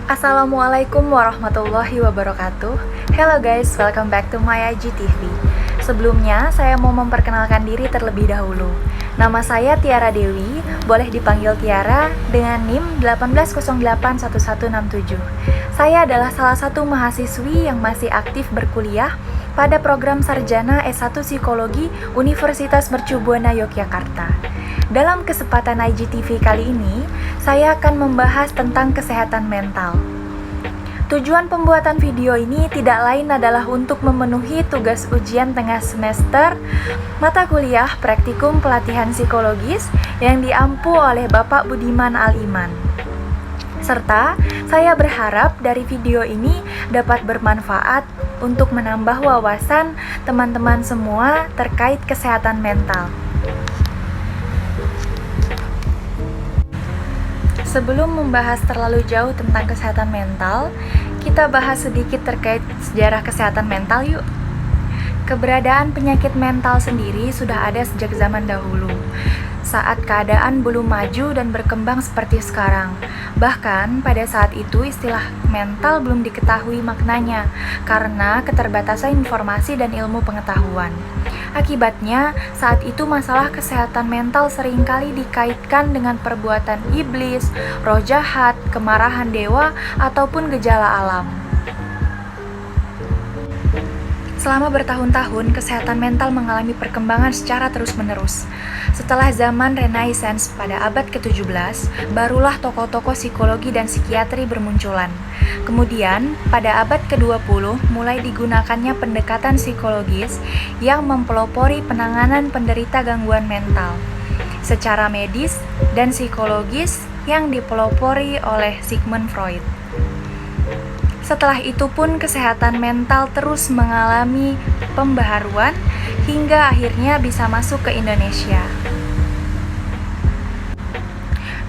Assalamualaikum warahmatullahi wabarakatuh. Hello guys, welcome back to my IGTV. Sebelumnya, saya mau memperkenalkan diri terlebih dahulu. Nama saya Tiara Dewi, boleh dipanggil Tiara dengan NIM 18081167. Saya adalah salah satu mahasiswi yang masih aktif berkuliah pada program Sarjana S1 Psikologi Universitas Mercubuana Yogyakarta. Dalam kesempatan IGTV kali ini, saya akan membahas tentang kesehatan mental. Tujuan pembuatan video ini tidak lain adalah untuk memenuhi tugas ujian tengah semester mata kuliah praktikum pelatihan psikologis yang diampu oleh Bapak Budiman Al-Iman. Serta, saya berharap dari video ini dapat bermanfaat untuk menambah wawasan teman-teman semua terkait kesehatan mental. Sebelum membahas terlalu jauh tentang kesehatan mental, kita bahas sedikit terkait sejarah kesehatan mental yuk. Keberadaan penyakit mental sendiri sudah ada sejak zaman dahulu, saat keadaan belum maju dan berkembang seperti sekarang. Bahkan pada saat itu istilah mental belum diketahui maknanya karena keterbatasan informasi dan ilmu pengetahuan. Akibatnya, saat itu masalah kesehatan mental seringkali dikaitkan dengan perbuatan iblis, roh jahat, kemarahan dewa, ataupun gejala alam. Selama bertahun-tahun, kesehatan mental mengalami perkembangan secara terus-menerus. Setelah zaman Renaissance pada abad ke-17, barulah tokoh-tokoh psikologi dan psikiatri bermunculan. Kemudian, pada abad ke-20, mulai digunakannya pendekatan psikologis yang mempelopori penanganan penderita gangguan mental secara medis dan psikologis yang dipelopori oleh Sigmund Freud. Setelah itu pun kesehatan mental terus mengalami pembaharuan hingga akhirnya bisa masuk ke Indonesia.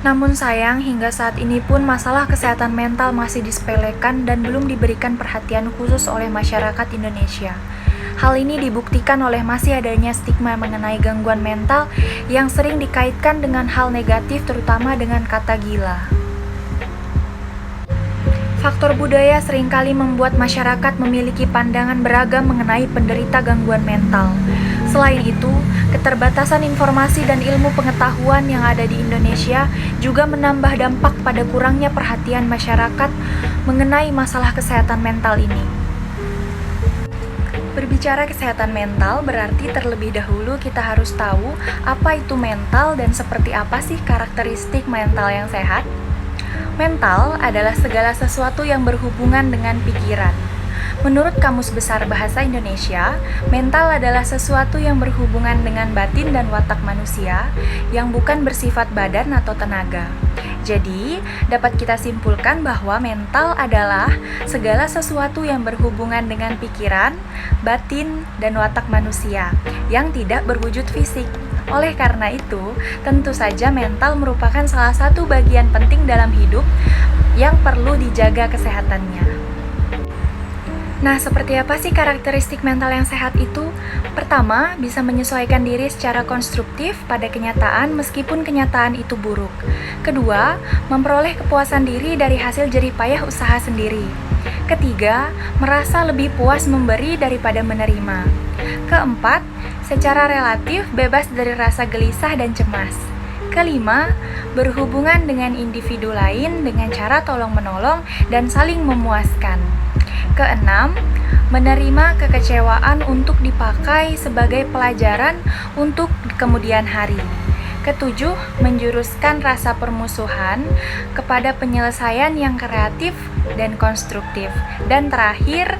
Namun sayang, hingga saat ini pun masalah kesehatan mental masih disepelekan dan belum diberikan perhatian khusus oleh masyarakat Indonesia. Hal ini dibuktikan oleh masih adanya stigma mengenai gangguan mental yang sering dikaitkan dengan hal negatif, terutama dengan kata gila. Faktor budaya seringkali membuat masyarakat memiliki pandangan beragam mengenai penderita gangguan mental. Selain itu, keterbatasan informasi dan ilmu pengetahuan yang ada di Indonesia juga menambah dampak pada kurangnya perhatian masyarakat mengenai masalah kesehatan mental ini. Berbicara kesehatan mental berarti terlebih dahulu kita harus tahu apa itu mental dan seperti apa sih karakteristik mental yang sehat. Mental adalah segala sesuatu yang berhubungan dengan pikiran. Menurut Kamus Besar Bahasa Indonesia, mental adalah sesuatu yang berhubungan dengan batin dan watak manusia yang bukan bersifat badan atau tenaga. Jadi, dapat kita simpulkan bahwa mental adalah segala sesuatu yang berhubungan dengan pikiran, batin, dan watak manusia yang tidak berwujud fisik. Oleh karena itu, tentu saja mental merupakan salah satu bagian penting dalam hidup yang perlu dijaga kesehatannya. Nah, seperti apa sih karakteristik mental yang sehat itu? Pertama, bisa menyesuaikan diri secara konstruktif pada kenyataan meskipun kenyataan itu buruk. Kedua, memperoleh kepuasan diri dari hasil jerih payah usaha sendiri. Ketiga, merasa lebih puas memberi daripada menerima. Keempat, secara relatif bebas dari rasa gelisah dan cemas. Kelima, berhubungan dengan individu lain dengan cara tolong-menolong dan saling memuaskan. Keenam, menerima kekecewaan untuk dipakai sebagai pelajaran untuk kemudian hari. Ketujuh, menjuruskan rasa permusuhan kepada penyelesaian yang kreatif dan konstruktif. Dan terakhir,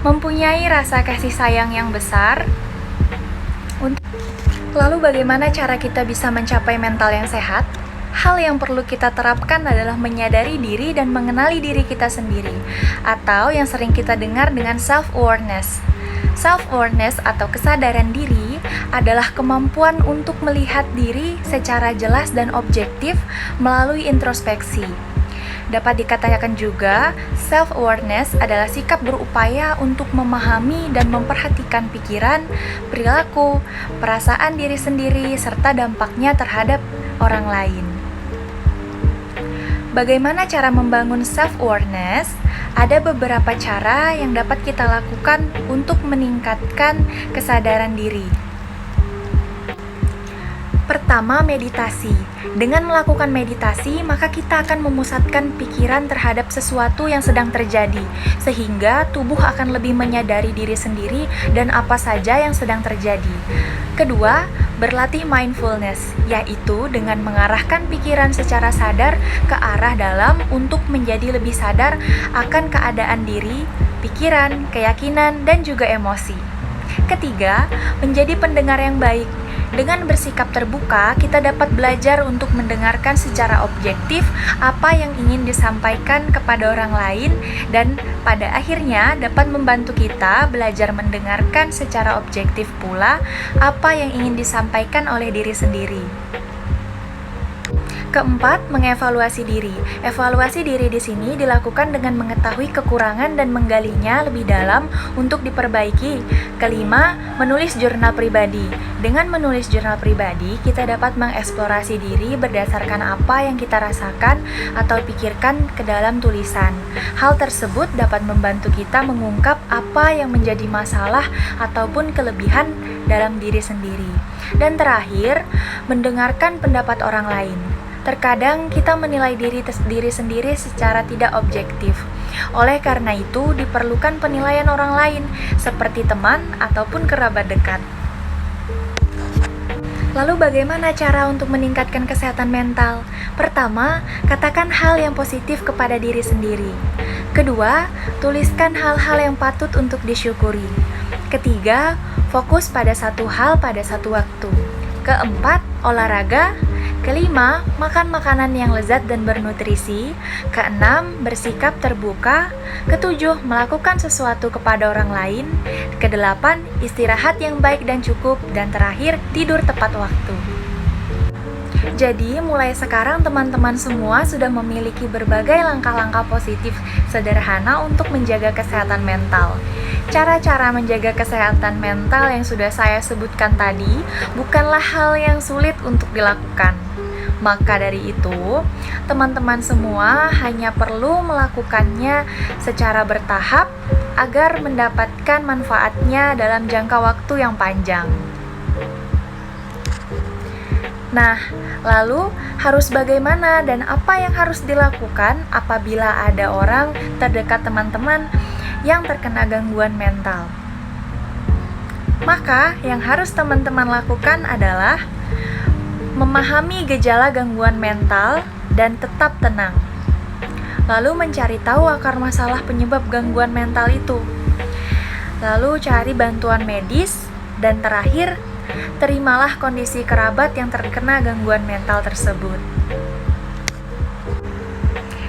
mempunyai rasa kasih sayang yang besar. Lalu bagaimana cara kita bisa mencapai mental yang sehat? Hal yang perlu kita terapkan adalah menyadari diri dan mengenali diri kita sendiri, atau yang sering kita dengar dengan self-awareness. Self-awareness atau kesadaran diri adalah kemampuan untuk melihat diri secara jelas dan objektif melalui introspeksi. Dapat dikatakan juga, self-awareness adalah sikap berupaya untuk memahami dan memperhatikan pikiran, perilaku, perasaan diri sendiri, serta dampaknya terhadap orang lain. Bagaimana cara membangun self-awareness? Ada beberapa cara yang dapat kita lakukan untuk meningkatkan kesadaran diri. Pertama, meditasi. Dengan melakukan meditasi, maka kita akan memusatkan pikiran terhadap sesuatu yang sedang terjadi, sehingga tubuh akan lebih menyadari diri sendiri dan apa saja yang sedang terjadi. Kedua, berlatih mindfulness, yaitu dengan mengarahkan pikiran secara sadar ke arah dalam untuk menjadi lebih sadar akan keadaan diri, pikiran, keyakinan, dan juga emosi. Ketiga, menjadi pendengar yang baik. Dengan bersikap terbuka, kita dapat belajar untuk mendengarkan secara objektif apa yang ingin disampaikan kepada orang lain dan pada akhirnya dapat membantu kita belajar mendengarkan secara objektif pula apa yang ingin disampaikan oleh diri sendiri. Keempat, mengevaluasi diri. Evaluasi diri di sini dilakukan dengan mengetahui kekurangan dan menggalinya lebih dalam untuk diperbaiki. Kelima, menulis jurnal pribadi. Dengan menulis jurnal pribadi, kita dapat mengeksplorasi diri berdasarkan apa yang kita rasakan atau pikirkan ke dalam tulisan. Hal tersebut dapat membantu kita mengungkap apa yang menjadi masalah ataupun kelebihan dalam diri sendiri. Dan terakhir, mendengarkan pendapat orang lain. Terkadang kita menilai diri sendiri secara tidak objektif. Oleh karena itu, diperlukan penilaian orang lain, seperti teman ataupun kerabat dekat. Lalu bagaimana cara untuk meningkatkan kesehatan mental? Pertama, katakan hal yang positif kepada diri sendiri. Kedua, tuliskan hal-hal yang patut untuk disyukuri. Ketiga, fokus pada satu hal pada satu waktu. Keempat, olahraga. Kelima, makan makanan yang lezat dan bernutrisi. Keenam, bersikap terbuka. Ketujuh, melakukan sesuatu kepada orang lain. Kedelapan, istirahat yang baik dan cukup. Dan terakhir, tidur tepat waktu. Jadi, mulai sekarang teman-teman semua sudah memiliki berbagai langkah-langkah positif sederhana untuk menjaga kesehatan mental. Cara-cara menjaga kesehatan mental yang sudah saya sebutkan tadi bukanlah hal yang sulit untuk dilakukan. Maka dari itu, teman-teman semua hanya perlu melakukannya secara bertahap agar mendapatkan manfaatnya dalam jangka waktu yang panjang. Nah, lalu harus bagaimana dan apa yang harus dilakukan apabila ada orang terdekat teman-teman yang terkena gangguan mental? Maka, yang harus teman-teman lakukan adalah memahami gejala gangguan mental dan tetap tenang. Lalu mencari tahu akar masalah penyebab gangguan mental itu. Lalu cari bantuan medis dan terakhir, terimalah kondisi kerabat yang terkena gangguan mental tersebut.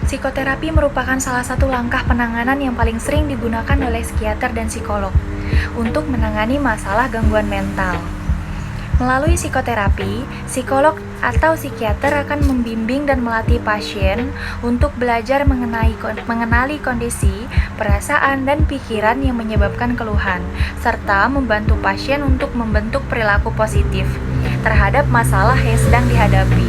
Psikoterapi merupakan salah satu langkah penanganan yang paling sering digunakan oleh psikiater dan psikolog untuk menangani masalah gangguan mental. Melalui psikoterapi, psikolog atau psikiater akan membimbing dan melatih pasien untuk belajar mengenali kondisi, perasaan, dan pikiran yang menyebabkan keluhan, serta membantu pasien untuk membentuk perilaku positif terhadap masalah yang sedang dihadapi.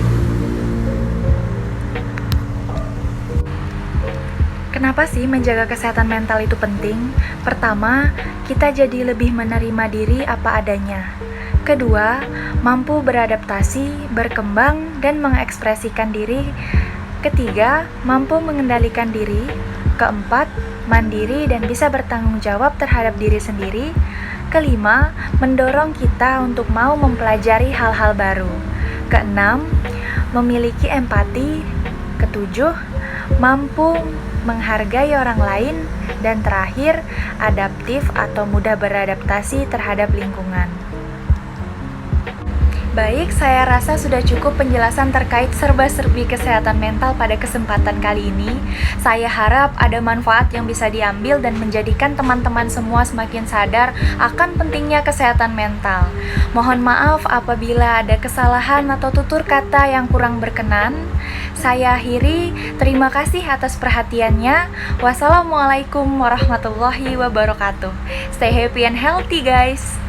Kenapa sih menjaga kesehatan mental itu penting? Pertama, kita jadi lebih menerima diri apa adanya. Kedua, mampu beradaptasi, berkembang, dan mengekspresikan diri. Ketiga, mampu mengendalikan diri. Keempat, mandiri dan bisa bertanggung jawab terhadap diri sendiri. Kelima, mendorong kita untuk mau mempelajari hal-hal baru. Keenam, memiliki empati. Ketujuh, mampu menghargai orang lain. Dan terakhir, adaptif atau mudah beradaptasi terhadap lingkungan. Baik, saya rasa sudah cukup penjelasan terkait serba-serbi kesehatan mental pada kesempatan kali ini. Saya harap ada manfaat yang bisa diambil dan menjadikan teman-teman semua semakin sadar akan pentingnya kesehatan mental. Mohon maaf apabila ada kesalahan atau tutur kata yang kurang berkenan. Saya akhiri, terima kasih atas perhatiannya. Wassalamualaikum warahmatullahi wabarakatuh. Stay happy and healthy guys.